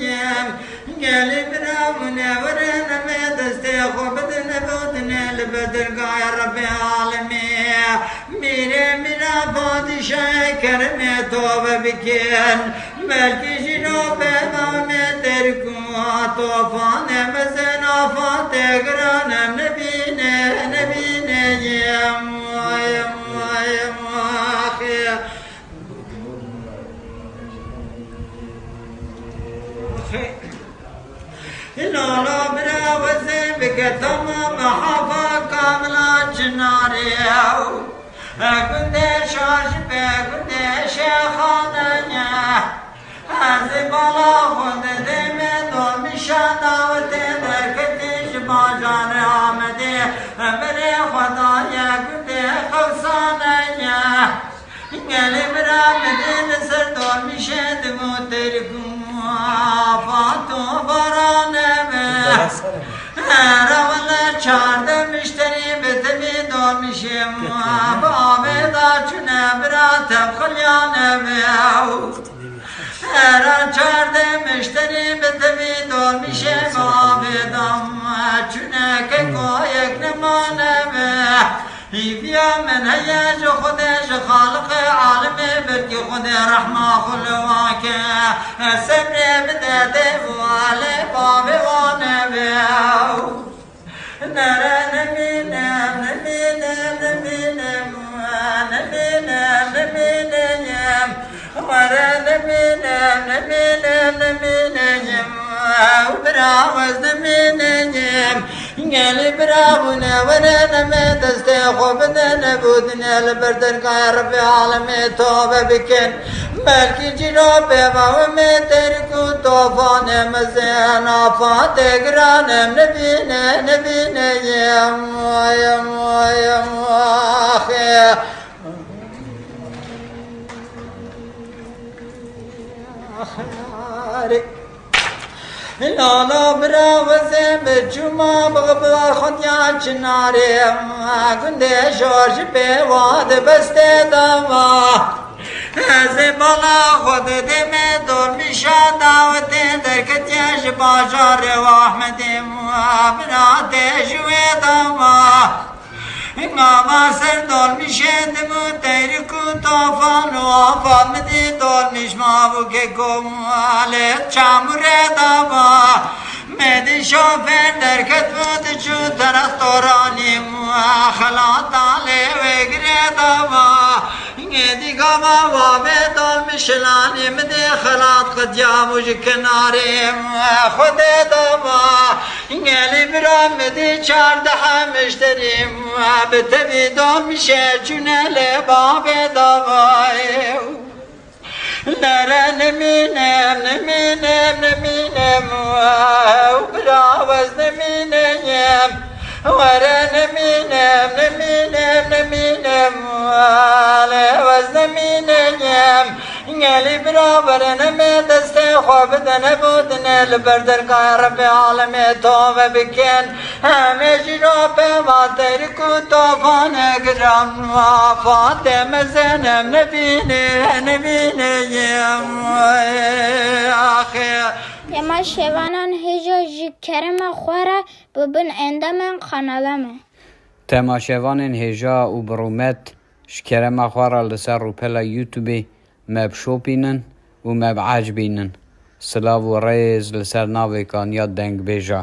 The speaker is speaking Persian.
نیم گلی برامونه ورنمه دسته خوب دنبودنه لبدرگاه رب عالمی میره میرا پادشاه کرمه توبه بکن بلکه جنو پیمانه ترکو توفان بزن آفات گرانم نبینه یم آخی لالا برا وزن بکتم محافا کاملا چناریو گنده شاش به گنده شیخانه از بالا خود دم دلمیشان دعوت درکتش با جان آمده بره خدای گنده خلصانه گلی برا مدین سر دلمیشه دمو ترکو فاتو برانه رولا چارده مشتری بتمی دلمیشه بابه دا چونه برا تبخلیانه را چارده مشتری بتمی دلمیشه بابه دام چونه که کویک نمانه بیا من هیج خودش خالق عالم بلکه خود رحمه خلواکه صبر بدده واله باب وانه بیاو نره نمینم وره نمینم براوز نمینم گلی براونه وره نمی دسته خوب نبودنه لبردرگاه رب عالمی توبه بکن بلکه جنو پیمانه ترکو توفان مزین آفات گرانم نبینه یم آخی لالا برا وزن بچوما بغبا خودیا چناریم گنده شورش پیواد بسته دوا از بالا خود دم دلمیشان دعوت درکتیش باشار و احمدیم برا تشوی دوا ماما سر دلمیشه دمو تیرکو توفان و آفاد مدی دلمیش مابو که کمالت چاموره دابا مدی شوفر درکت بود چو ترختورانی خلات آله وگره دابا گدی گاما وابه دلمیشلانی مدی خلات قدیاموش کناری خود دابا گلی برام مدی چارده مشتریم بتبی دلمیشه چونه لباب دابایو نره نمینم براوز نمینم وره نمینم لوز نمینم گلی برابر نمی دسته خوب دنبودنه لبردرگاه رب عالمی توبه بکن همه جنو پیمان ترکو توفان گرام وفات مزنم نبینه یم آخر Tema şevanan heja ji kerema xwara bibin endamên kanala me. تماشاوان هجا و برومت شکرما خوارا لسر روپلا یوتیوبی مب شوپینن و مب عجبینن سلاو و ریز لسر ناوی کان یا دنگ بیجا